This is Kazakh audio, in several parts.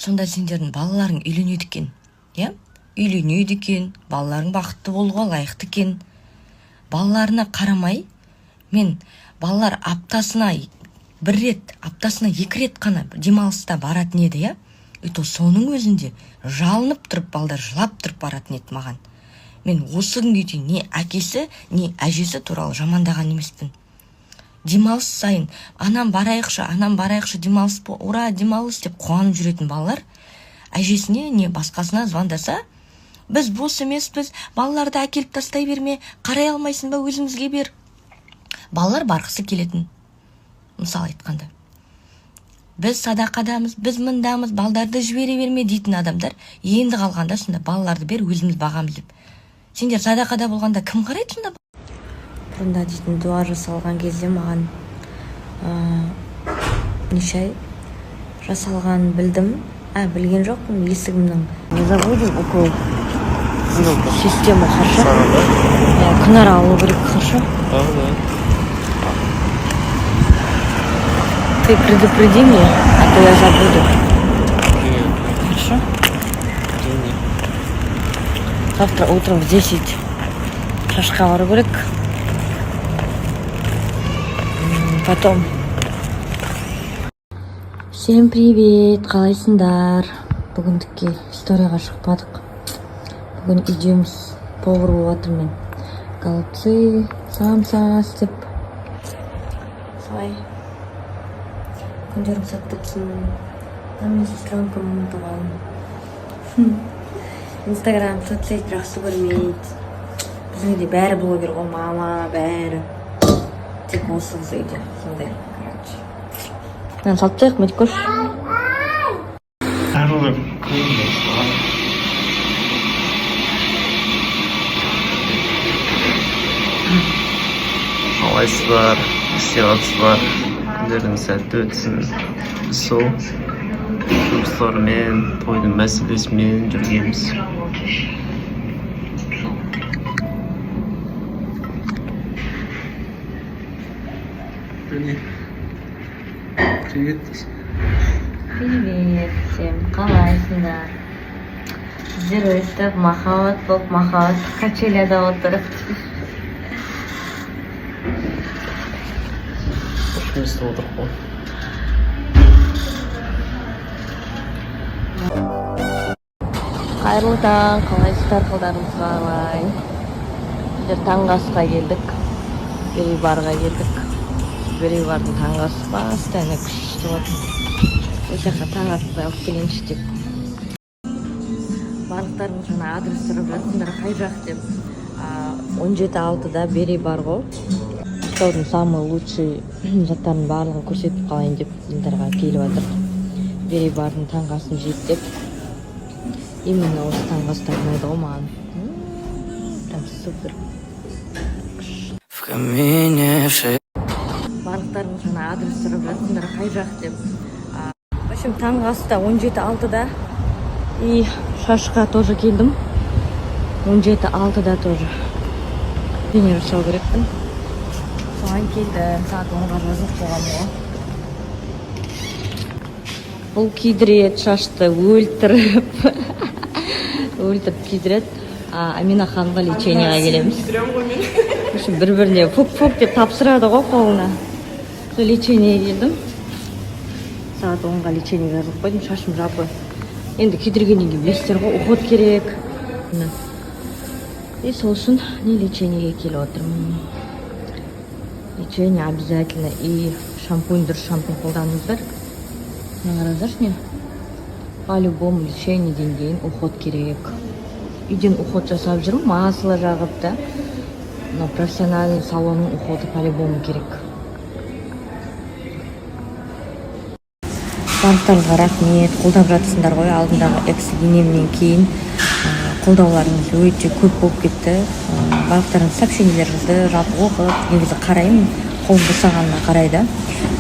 Сонда сендердің балаларың үйленеді екен, иә? Үйленеді екен, балаларың бақытты болуға лайықты екен. Балаларына қарамай, мен балалар аптасына 1 рет, аптасына 2 рет қана демалыста баратын еді, иә? То соның өзінде жалынып тұрып, балдар жылап тұрып баратын еді маған. Мен осы күнге дейін не әкесі, не әжесі туралы жамандаған емеспін. Демалыс сайын анам барайықшы, демалыс, ура, демалыс деп қуанып жүретін балалар әжесіне не басқасына звондаса, біз бос емеспіз, балаларды әкеліп тастай берме, қарай алмайсың ба, өзімізге бер. Балалар барғысы келетін. Мысал айтқанда, біз садақадамыз, біз мындамыз, балдарды жібере берме дейтін адамдар енді қалғанда сонда балаларды бер, өзіміз бағамыз деп. Сендер садақада болғанда кім қарайды сонда? Бұрында дейтін дуа жасалған кезде маған неше ай жасалғанын білдім. Білген жоқпын, есігімнің не забудем укол система, хорошо? Күнара алу керек, хорошо? Ты предупреди меня, а то я забуду. Хорошо? Завтра утром в 10 шашқа бару керек. Потом. Всем привет, қалайсыңдар? Бүгіндікке историяға шықпадық. Бүгін үйдеміз повар болып жатырмын. Голубцы, самса істеп. Солай. Күндерім сәтті өтсін. Мен сестренкам туған. Инстаграм, соцсет жақсы көрмейді. Біздің де бәрі блогер ғой, мама, бәрі. Тек осы қыз үйде, сондай. Мен салып таяқ, мәдік көрші. Қалайсыздар, істеватсыздар, күндердің сәтті өтсін. Сол жұмыстармен, тойдың мәселесімен жүргенбіз. Привет. Привет всем, қалайсыңдар? Сіздер өстіп, махаббат болып, махаббат качеляда отырып. Үшімізді отырып қой. Қайырлы таң, қалайсыздар, қолдарыңыз қалай? Сіздер таңғы асқа келдік, Берейбарға келдік. Берейбардың таңғы асы постоянно күшті болады. Осы жаққа таң аспай алып келейінші деп. Барлықтарың жаңа адрес сұрап жатсыңдар, қай жақ деп. 17-6-да Берей бар ғой. Ақтаудың самый лучший заттардың барлығын көрсетіп қалайын деп сіздерге келіп жатыр. Берей бардың таңғы асын жейді деп. Именно осы таңғы асы ұнайды ғой маған. Прям супер. Барлықтарың жаңа адрес сұрап жатсыңдар, қай жақ деп. В общем, таңғы аста 17-6-да. И шашқа тоже келдім. 17-6-да тоже. Дене жасау керекпін. Соған келдім, сағат 10-ға жазып қойғам ғой. Бұл кидірет шашты өлтіріп. Өлтіріп кидірет. Амина ханға лечениеға келеміз. Бір-біріне фук-фук деп тапсырады ғой қолына. Лечениеге келдім. Сағат 10-ға лечениеге жазып қойдым, шашым жабы. Енді кидіргеннен кейін білесіздер ғой, уход керек. И сол үшін не лечениеге келіп отырмын. Лечение обязательно. И шампунь, дұрыс шампунь қолданыңыздар. Не қараңыздаршы не? По-любому лечениеден кейін уход керек. Үйден уход жасап жүрмін, масло жағып та. Но профессиональный салонның уходы по-любому керек. Барлықтарыңызға рахмет, қолдап жатсыңдар ғой. Алдындағы экс-енемнен кейін қолдауларыңыз өте көп болып кетті. Барлықтарыңыз сообщениелеріңізді жалпы оқып, негізі қараймын, қолым босағанына қарайды.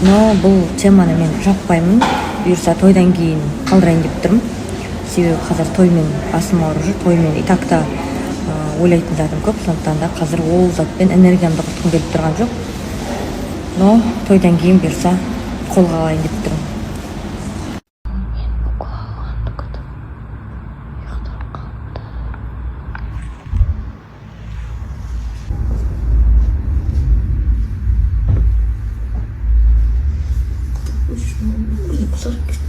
Но бұл теманы мен жаппаймын. Бұйырса тойдан кейін қалдырайын деп тұрмын. Себебі қазір тоймен басым ауырып жүр, тоймен и так-та ойлайтын затым көп, сондықтан да қазір ол затпен энергиямды құртқым келіп тұрған жоқ. Но тойдан кейін бұйырса қолға алайын деп тұрмын. ссылка